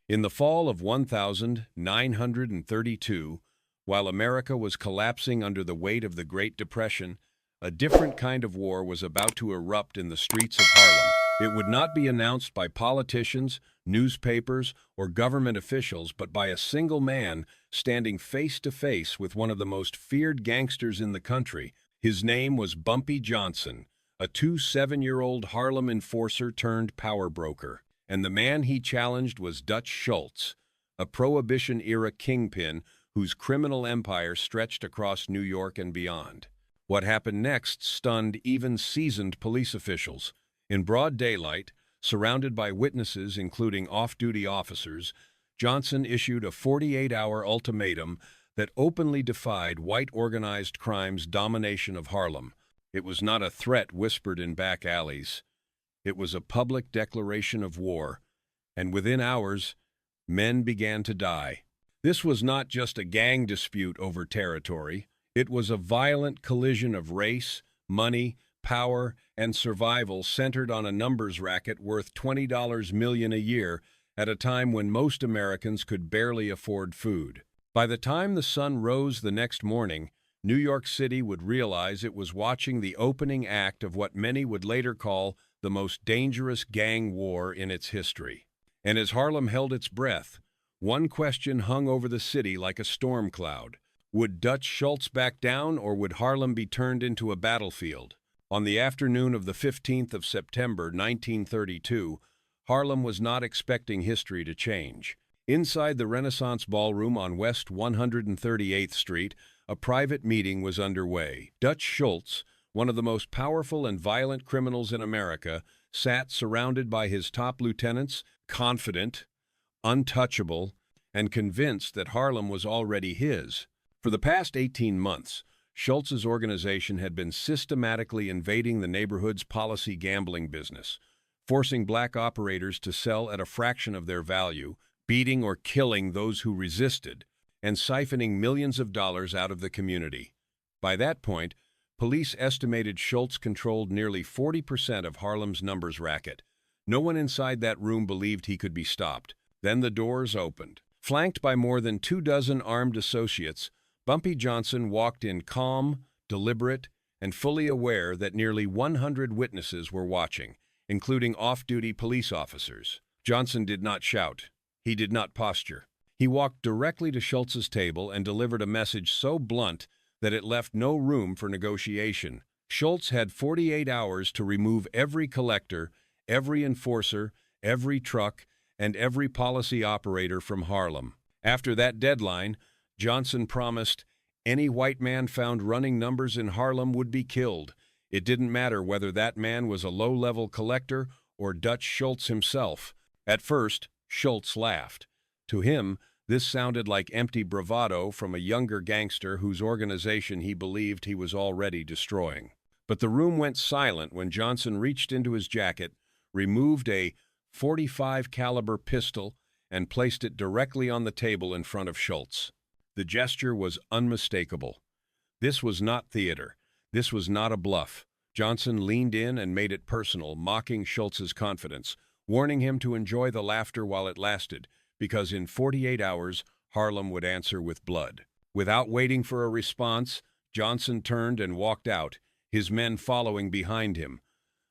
In the fall of 1932, while America was collapsing under the weight of the Great Depression, a different kind of war was about to erupt in the streets of Harlem. It would not be announced by politicians, newspapers, or government officials, but by a single man standing face to face with one of the most feared gangsters in the country. His name was Bumpy Johnson, a 7-year-old Harlem enforcer turned power broker. And the man he challenged was Dutch Schultz, a Prohibition-era kingpin whose criminal empire stretched across New York and beyond. What happened next stunned even seasoned police officials. In broad daylight, surrounded by witnesses including off-duty officers, Johnson issued a 48-hour ultimatum that openly defied white organized crime's domination of Harlem. It was not a threat whispered in back alleys. It was a public declaration of war, and within hours, men began to die. This was not just a gang dispute over territory. It was a violent collision of race, money, power, and survival centered on a numbers racket worth $20 million a year at a time when most Americans could barely afford food. By the time the sun rose the next morning, New York City would realize it was watching the opening act of what many would later call the most dangerous gang war in its history. And as Harlem held its breath, one question hung over the city like a storm cloud. Would Dutch Schultz back down, or would Harlem be turned into a battlefield? On the afternoon of the 15th of September, 1932, Harlem was not expecting history to change. Inside the Renaissance Ballroom on West 138th Street, a private meeting was underway. Dutch Schultz, one of the most powerful and violent criminals in America, sat surrounded by his top lieutenants, confident, untouchable, and convinced that Harlem was already his. For the past 18 months, Schultz's organization had been systematically invading the neighborhood's policy gambling business, forcing black operators to sell at a fraction of their value, beating or killing those who resisted, and siphoning millions of dollars out of the community. By that point, police estimated Schultz controlled nearly 40% of Harlem's numbers racket. No one inside that room believed he could be stopped. Then the doors opened. Flanked by more than 24 armed associates, Bumpy Johnson walked in calm, deliberate, and fully aware that nearly 100 witnesses were watching, including off-duty police officers. Johnson did not shout. He did not posture. He walked directly to Schultz's table and delivered a message so blunt that it left no room for negotiation. Schultz had 48 hours to remove every collector, every enforcer, every truck, and every policy operator from Harlem. After that deadline, Johnson promised any white man found running numbers in Harlem would be killed. It didn't matter whether that man was a low-level collector or Dutch Schultz himself. At first, Schultz laughed. To him, this sounded like empty bravado from a younger gangster whose organization he believed he was already destroying. But the room went silent when Johnson reached into his jacket, removed a .45 caliber pistol, and placed it directly on the table in front of Schultz. The gesture was unmistakable. This was not theater. This was not a bluff. Johnson leaned in and made it personal, mocking Schultz's confidence, warning him to enjoy the laughter while it lasted, because in 48 hours, Harlem would answer with blood. Without waiting for a response, Johnson turned and walked out, his men following behind him.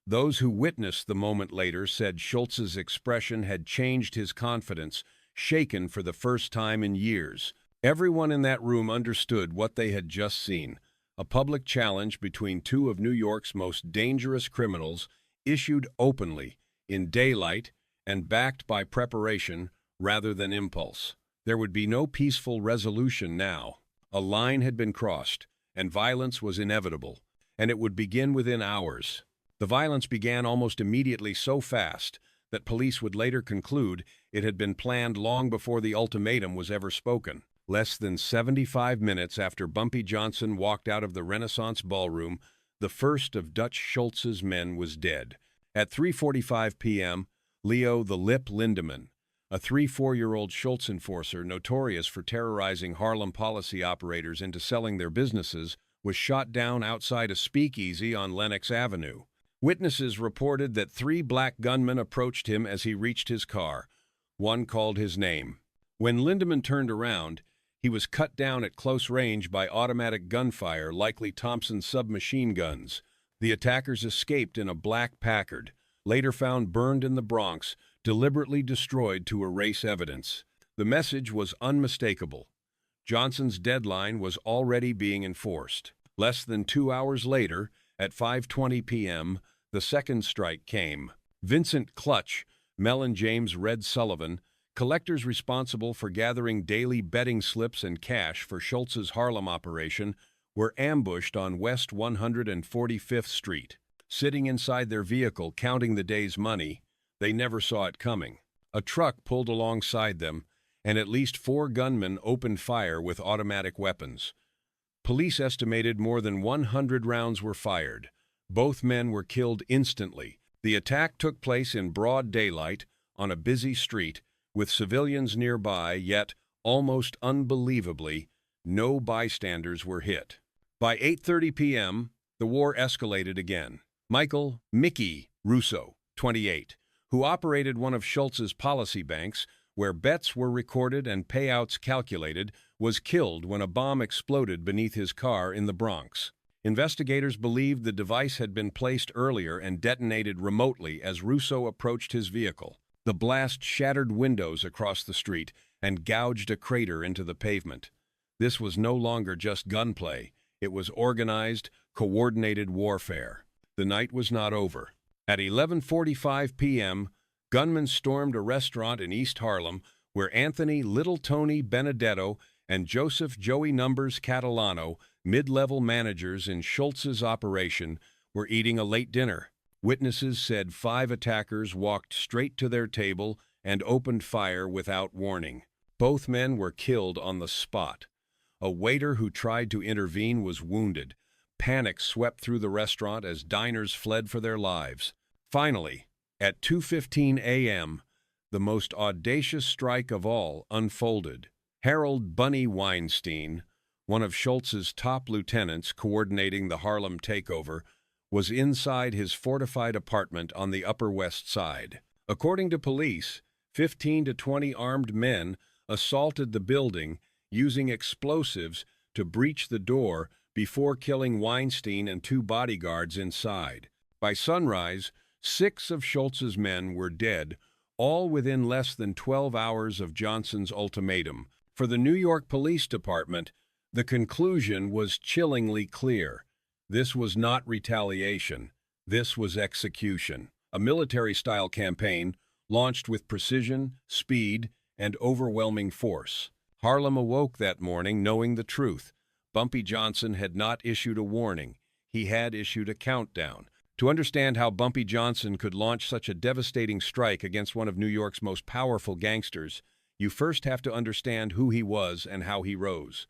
Those who witnessed the moment later said Schultz's expression had changed his confidence, shaken for the first time in years. Everyone in that room understood what they had just seen, a public challenge between two of New York's most dangerous criminals, issued openly, in daylight, and backed by preparation rather than impulse. There would be no peaceful resolution now. A line had been crossed, and violence was inevitable, and it would begin within hours. The violence began almost immediately, so fast that police would later conclude it had been planned long before the ultimatum was ever spoken. Less than 75 minutes after Bumpy Johnson walked out of the Renaissance Ballroom, the first of Dutch Schultz's men was dead. At 3:45 p.m., Leo the Lip Lindemann, a 4-year-old Schultz enforcer notorious for terrorizing Harlem policy operators into selling their businesses, was shot down outside a speakeasy on Lenox Avenue. Witnesses reported that 3 black gunmen approached him as he reached his car. One called his name. When Lindemann turned around, he was cut down at close range by automatic gunfire, likely Thompson submachine guns. The attackers escaped in a black Packard, later found burned in the Bronx, deliberately destroyed to erase evidence. The message was unmistakable. Johnson's deadline was already being enforced. Less than 2 hours later, at 5:20 p.m., the second strike came. Vincent Clutch, Mel and James Red Sullivan, collectors responsible for gathering daily betting slips and cash for Schultz's Harlem operation, were ambushed on West 145th Street. Sitting inside their vehicle counting the day's money, they never saw it coming. A truck pulled alongside them, and at least 4 gunmen opened fire with automatic weapons. Police estimated more than 100 rounds were fired. Both men were killed instantly. The attack took place in broad daylight on a busy street with civilians nearby, yet, almost unbelievably, no bystanders were hit. By 8:30 p.m., the war escalated again. Michael "Mickey" Russo, 28, who operated one of Schultz's policy banks, where bets were recorded and payouts calculated, was killed when a bomb exploded beneath his car in the Bronx. Investigators believed the device had been placed earlier and detonated remotely as Russo approached his vehicle. The blast shattered windows across the street and gouged a crater into the pavement. This was no longer just gunplay. It was organized, coordinated warfare. The night was not over. At 11:45 p.m., gunmen stormed a restaurant in East Harlem where Anthony "Little Tony" Benedetto and Joseph "Joey Numbers" Catalano, mid-level managers in Schultz's operation, were eating a late dinner. Witnesses said 5 attackers walked straight to their table and opened fire without warning. Both men were killed on the spot. A waiter who tried to intervene was wounded. Panic swept through the restaurant as diners fled for their lives. Finally, at 2:15 a.m., the most audacious strike of all unfolded. Harold "Bunny" Weinstein, one of Schultz's top lieutenants coordinating the Harlem takeover, was inside his fortified apartment on the Upper West Side. According to police, 15 to 20 armed men assaulted the building using explosives to breach the door before killing Weinstein and 2 bodyguards inside. By sunrise, 6 of Schultz's men were dead, all within less than 12 hours of Johnson's ultimatum. For the New York Police Department, the conclusion was chillingly clear. This was not retaliation. This was execution. A military-style campaign launched with precision, speed, and overwhelming force. Harlem awoke that morning knowing the truth. Bumpy Johnson had not issued a warning. He had issued a countdown. To understand how Bumpy Johnson could launch such a devastating strike against one of New York's most powerful gangsters, you first have to understand who he was and how he rose.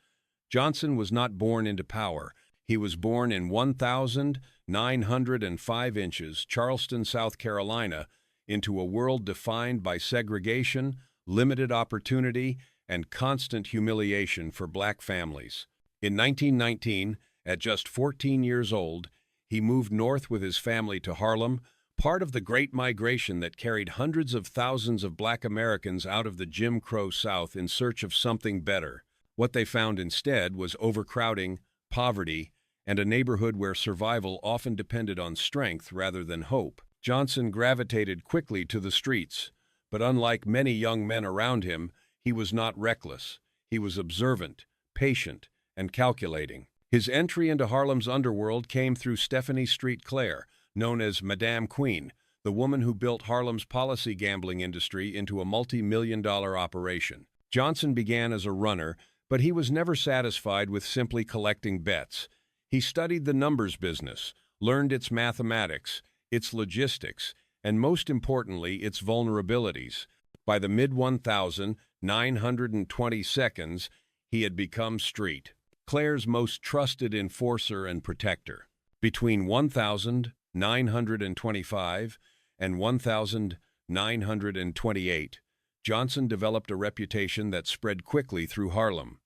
Johnson was not born into power. He was born in 1,905 inches, Charleston, South Carolina, into a world defined by segregation, limited opportunity, and constant humiliation for black families. In 1919, at just 14 years old, he moved north with his family to Harlem, part of the Great Migration that carried hundreds of thousands of black Americans out of the Jim Crow South in search of something better. What they found instead was overcrowding, poverty, and a neighborhood where survival often depended on strength rather than hope. Johnson gravitated quickly to the streets, but unlike many young men around him, he was not reckless. He was observant, patient, and calculating. His entry into Harlem's underworld came through Stephanie Street Claire, known as Madame Queen, the woman who built Harlem's policy gambling industry into a multi-million-dollar operation. Johnson began as a runner, but he was never satisfied with simply collecting bets. He studied the numbers business, learned its mathematics, its logistics, and most importantly, its vulnerabilities. By the mid-1920s, he had become Street, Claire's most trusted enforcer and protector. Between 1,925 and 1,928, Johnson developed a reputation that spread quickly through Harlem.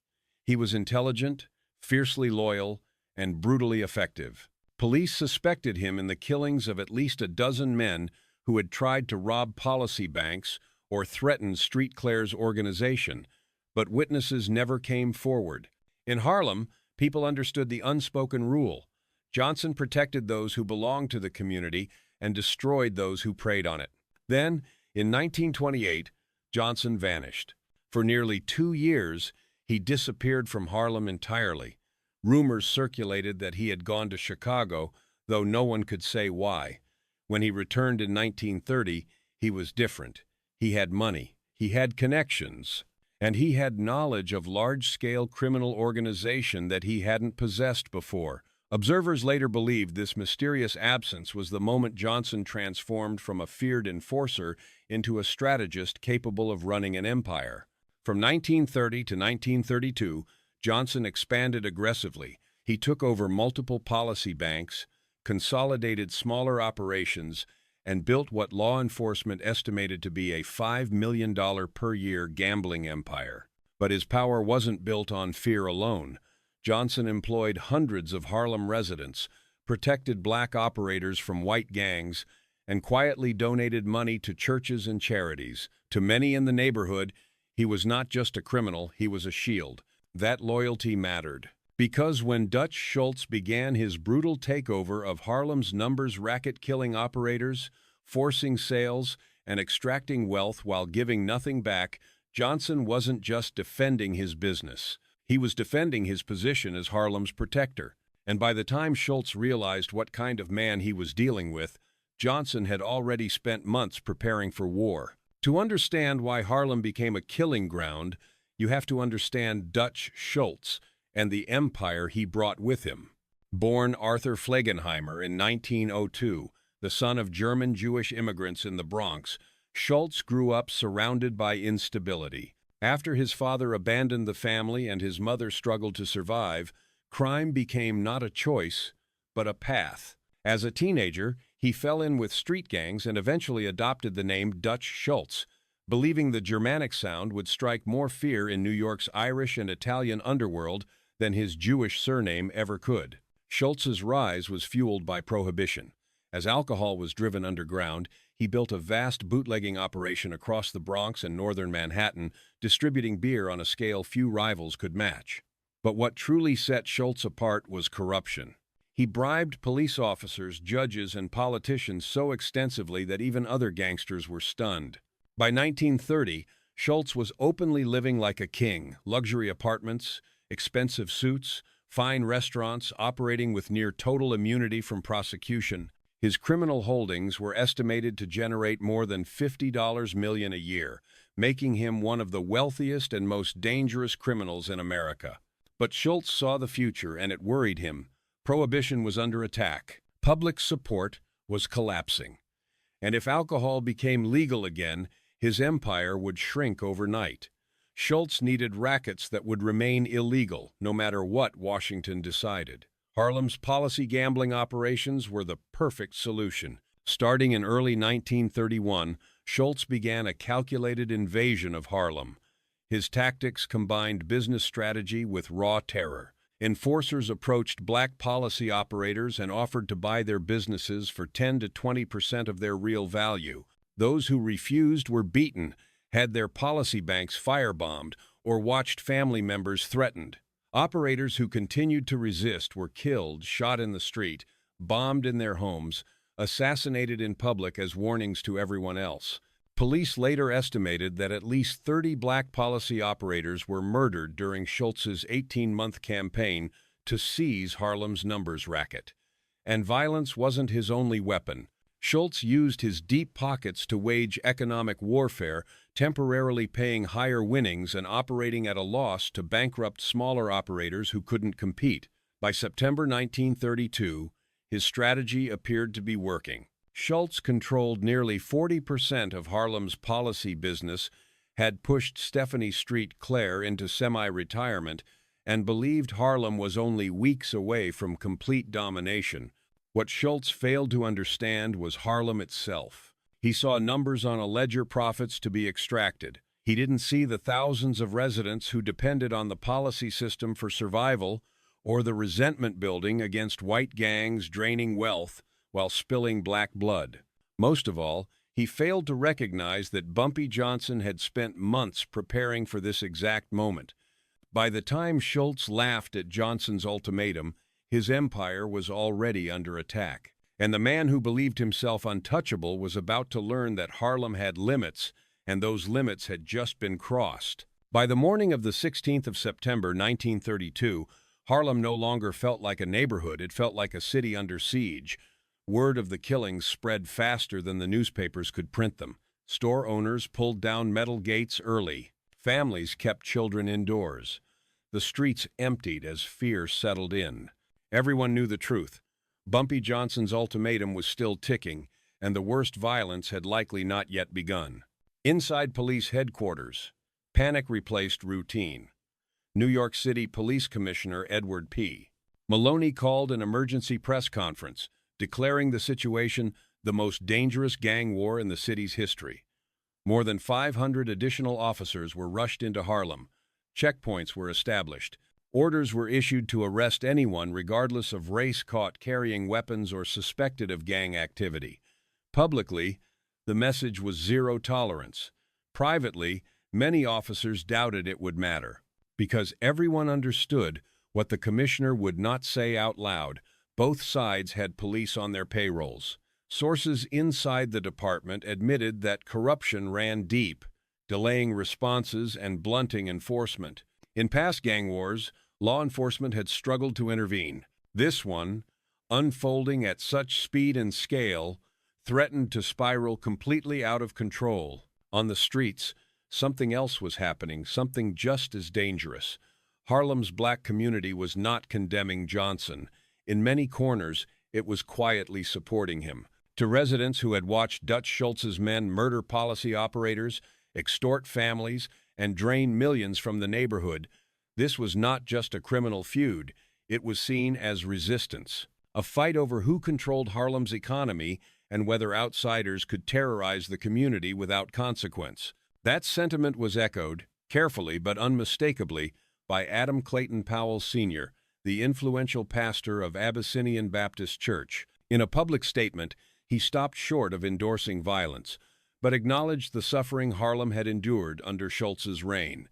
He was intelligent, fiercely loyal, and brutally effective. Police suspected him in the killings of at least a dozen men who had tried to rob policy banks or threatened Street Claire's organization, but witnesses never came forward. In Harlem, people understood the unspoken rule. Johnson protected those who belonged to the community and destroyed those who preyed on it. Then, in 1928, Johnson vanished. For nearly 2 years, he disappeared from Harlem entirely. Rumors circulated that he had gone to Chicago, though no one could say why. When he returned in 1930, he was different. He had money, he had connections, and he had knowledge of large-scale criminal organization that he hadn't possessed before. Observers later believed this mysterious absence was the moment Johnson transformed from a feared enforcer into a strategist capable of running an empire. From 1930 to 1932, Johnson expanded aggressively. He took over multiple policy banks, consolidated smaller operations, and built what law enforcement estimated to be a $5 million per year gambling empire. But his power wasn't built on fear alone. Johnson employed hundreds of Harlem residents, protected black operators from white gangs, and quietly donated money to churches and charities. To many in the neighborhood, he was not just a criminal, he was a shield. That loyalty mattered. Because when Dutch Schultz began his brutal takeover of Harlem's numbers racket-killing operators, forcing sales, and extracting wealth while giving nothing back, Johnson wasn't just defending his business. He was defending his position as Harlem's protector. And by the time Schultz realized what kind of man he was dealing with, Johnson had already spent months preparing for war. To understand why Harlem became a killing ground, you have to understand Dutch Schultz and the empire he brought with him. Born Arthur Flegenheimer in 1902, the son of German Jewish immigrants in the Bronx, Schultz grew up surrounded by instability. After his father abandoned the family and his mother struggled to survive, crime became not a choice, but a path. As a teenager, he fell in with street gangs and eventually adopted the name Dutch Schultz, believing the Germanic sound would strike more fear in New York's Irish and Italian underworld than his Jewish surname ever could. Schultz's rise was fueled by Prohibition. As alcohol was driven underground, he built a vast bootlegging operation across the Bronx and northern Manhattan, distributing beer on a scale few rivals could match. But what truly set Schultz apart was corruption. He bribed police officers, judges, and politicians so extensively that even other gangsters were stunned. By 1930, Schultz was openly living like a king, luxury apartments, expensive suits, fine restaurants, operating with near total immunity from prosecution. His criminal holdings were estimated to generate more than $50 million a year, making him one of the wealthiest and most dangerous criminals in America. But Schultz saw the future, and it worried him. Prohibition was under attack. Public support was collapsing. And if alcohol became legal again, his empire would shrink overnight. Schultz needed rackets that would remain illegal, no matter what Washington decided. Harlem's policy gambling operations were the perfect solution. Starting in early 1931, Schultz began a calculated invasion of Harlem. His tactics combined business strategy with raw terror. Enforcers approached black policy operators and offered to buy their businesses for 10 to 20% of their real value. Those who refused were beaten, had their policy banks firebombed, or watched family members threatened. Operators who continued to resist were killed, shot in the street, bombed in their homes, assassinated in public as warnings to everyone else. Police later estimated that at least 30 black policy operators were murdered during Schultz's 18-month campaign to seize Harlem's numbers racket. And violence wasn't his only weapon. Schultz used his deep pockets to wage economic warfare, temporarily paying higher winnings and operating at a loss to bankrupt smaller operators who couldn't compete. By September 1932, his strategy appeared to be working. Schultz controlled nearly 40% of Harlem's policy business, had pushed Stephanie Street Claire into semi-retirement, and believed Harlem was only weeks away from complete domination. What Schultz failed to understand was Harlem itself. He saw numbers on a ledger, profits to be extracted. He didn't see the thousands of residents who depended on the policy system for survival, or the resentment building against white gangs draining wealth while spilling black blood. Most of all, He failed to recognize that Bumpy Johnson had spent months preparing for this exact moment. By the time Schultz laughed at Johnson's ultimatum, his empire was already under attack. And the man who believed himself untouchable was about to learn that Harlem had limits, and those limits had just been crossed. By the morning of the 16th of September, 1932, Harlem no longer felt like a neighborhood, it felt like a city under siege. Word of the killings spread faster than the newspapers could print them. Store owners pulled down metal gates early. Families kept children indoors. The streets emptied as fear settled in. Everyone knew the truth. Bumpy Johnson's ultimatum was still ticking, and the worst violence had likely not yet begun. Inside police headquarters, panic replaced routine. New York City Police Commissioner Edward P. Maloney called an emergency press conference, declaring the situation the most dangerous gang war in the city's history. More than 500 additional officers were rushed into Harlem. Checkpoints were established. Orders were issued to arrest anyone regardless of race caught carrying weapons or suspected of gang activity. Publicly, the message was zero tolerance. Privately, many officers doubted it would matter. Because everyone understood what the commissioner would not say out loud, both sides had police on their payrolls. Sources inside the department admitted that corruption ran deep, delaying responses and blunting enforcement. In past gang wars, law enforcement had struggled to intervene. This one, unfolding at such speed and scale, threatened to spiral completely out of control. On the streets, something else was happening, something just as dangerous. Harlem's black community was not condemning Johnson. In many corners, it was quietly supporting him. To residents who had watched Dutch Schultz's men murder policy operators, extort families, and drain millions from the neighborhood, this was not just a criminal feud, it was seen as resistance. A fight over who controlled Harlem's economy and whether outsiders could terrorize the community without consequence. That sentiment was echoed, carefully but unmistakably, by Adam Clayton Powell Sr., the influential pastor of Abyssinian Baptist Church. In a public statement, he stopped short of endorsing violence, but acknowledged the suffering Harlem had endured under Schultz's reign.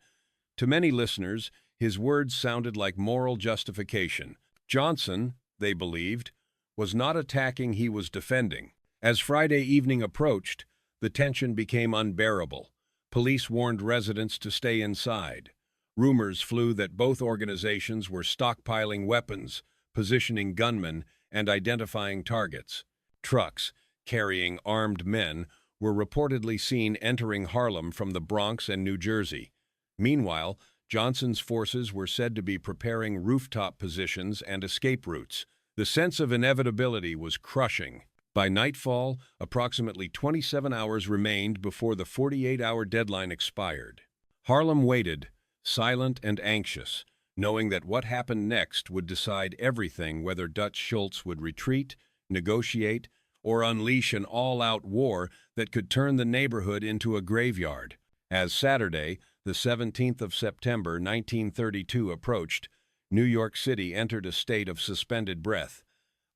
To many listeners, his words sounded like moral justification. Johnson, they believed, was not attacking, he was defending. As Friday evening approached, the tension became unbearable. Police warned residents to stay inside. Rumors flew that both organizations were stockpiling weapons, positioning gunmen, and identifying targets. Trucks carrying armed men were reportedly seen entering Harlem from the Bronx and New Jersey. Meanwhile, Johnson's forces were said to be preparing rooftop positions and escape routes. The sense of inevitability was crushing. By nightfall, approximately 27 hours remained before the 48-hour deadline expired. Harlem waited, silent and anxious, knowing that what happened next would decide everything, whether Dutch Schultz would retreat, negotiate, or unleash an all-out war that could turn the neighborhood into a graveyard. As Saturday, the 17th of September, 1932 approached, New York City entered a state of suspended breath.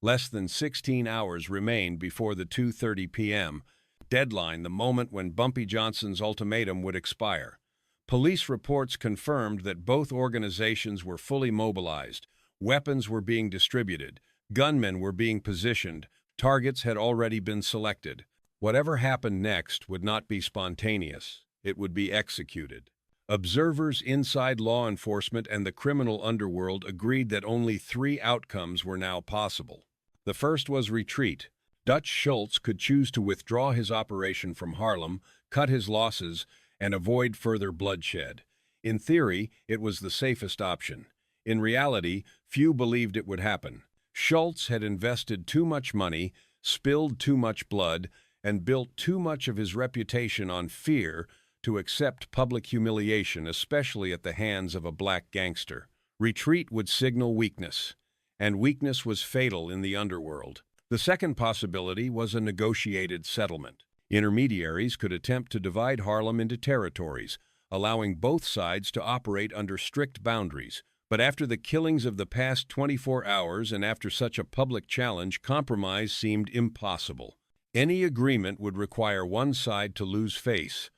Less than 16 hours remained before the 2:30 p.m. deadline, the moment when Bumpy Johnson's ultimatum would expire. Police reports confirmed that both organizations were fully mobilized. Weapons were being distributed. Gunmen were being positioned. Targets had already been selected. Whatever happened next would not be spontaneous. It would be executed. Observers inside law enforcement and the criminal underworld agreed that only 3 outcomes were now possible. The first was retreat. Dutch Schultz could choose to withdraw his operation from Harlem, cut his losses, and avoid further bloodshed. In theory, it was the safest option. In reality, few believed it would happen. Schultz had invested too much money, spilled too much blood, and built too much of his reputation on fear to accept public humiliation, especially at the hands of a black gangster. Retreat would signal weakness, and weakness was fatal in the underworld. The second possibility was a negotiated settlement. Intermediaries could attempt to divide Harlem into territories, allowing both sides to operate under strict boundaries. But after the killings of the past 24 hours and after such a public challenge, compromise seemed impossible. Any agreement would require one side to lose face,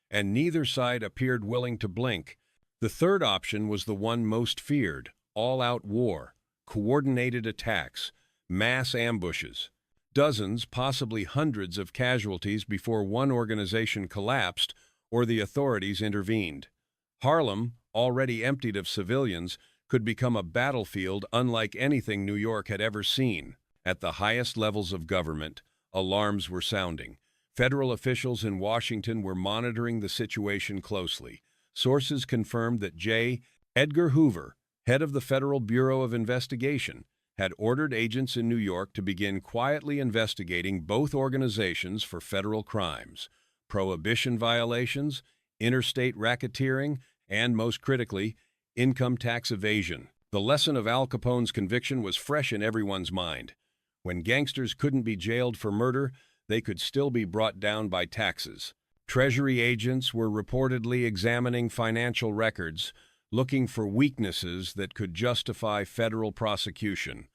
and neither side appeared willing to blink. The third option was the one most feared: all-out war, coordinated attacks, mass ambushes. Dozens, possibly hundreds of casualties before one organization collapsed or the authorities intervened. Harlem, already emptied of civilians, could become a battlefield unlike anything New York had ever seen. At the highest levels of government, alarms were sounding. Federal officials in Washington were monitoring the situation closely. Sources confirmed that J. Edgar Hoover, head of the Federal Bureau of Investigation, had ordered agents in New York to begin quietly investigating both organizations for federal crimes: prohibition violations, interstate racketeering, and, most critically, income tax evasion. The lesson of Al Capone's conviction was fresh in everyone's mind. When gangsters couldn't be jailed for murder, they could still be brought down by taxes. Treasury agents were reportedly examining financial records, looking for weaknesses that could justify federal prosecution.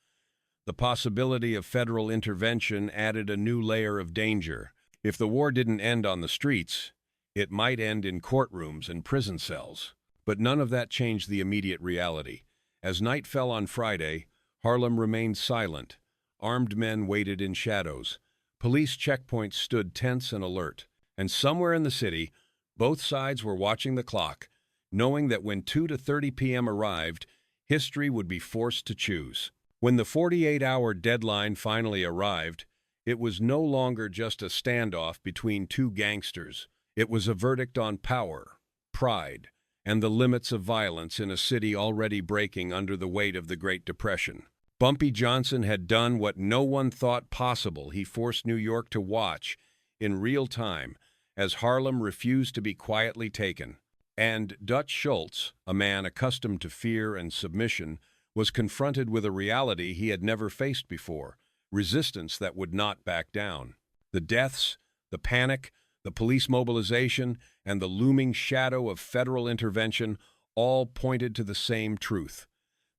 The possibility of federal intervention added a new layer of danger. If the war didn't end on the streets, it might end in courtrooms and prison cells. But none of that changed the immediate reality. As night fell on Friday, Harlem remained silent. Armed men waited in shadows. Police checkpoints stood tense and alert. And somewhere in the city, both sides were watching the clock, knowing that when 2:30 p.m. arrived, history would be forced to choose. When the 48-hour deadline finally arrived, it was no longer just a standoff between two gangsters. It was a verdict on power, pride, and the limits of violence in a city already breaking under the weight of the Great Depression. Bumpy Johnson had done what no one thought possible. He forced New York to watch, in real time, as Harlem refused to be quietly taken. And Dutch Schultz, a man accustomed to fear and submission, was confronted with a reality he had never faced before: resistance that would not back down. The deaths, the panic, the police mobilization, and the looming shadow of federal intervention all pointed to the same truth.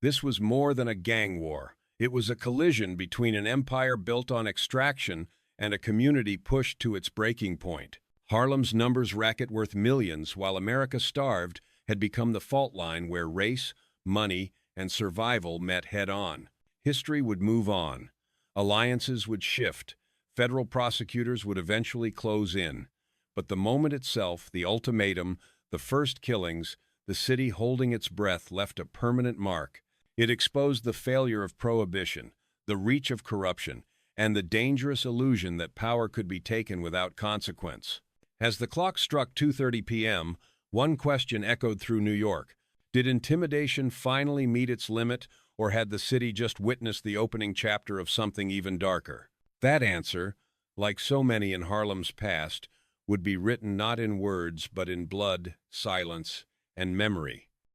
This was more than a gang war. It was a collision between an empire built on extraction and a community pushed to its breaking point. Harlem's numbers racket worth millions while America starved had become the fault line where race, money, and survival met head-on. History would move on. Alliances would shift. Federal prosecutors would eventually close in. But the moment itself, the ultimatum, the first killings, the city holding its breath, left a permanent mark. It exposed the failure of prohibition, the reach of corruption, and the dangerous illusion that power could be taken without consequence. As the clock struck 2:30 p.m., one question echoed through New York. Did intimidation finally meet its limit, or had the city just witnessed the opening chapter of something even darker? That answer, like so many in Harlem's past, would be written not in words but in blood, silence, and memory.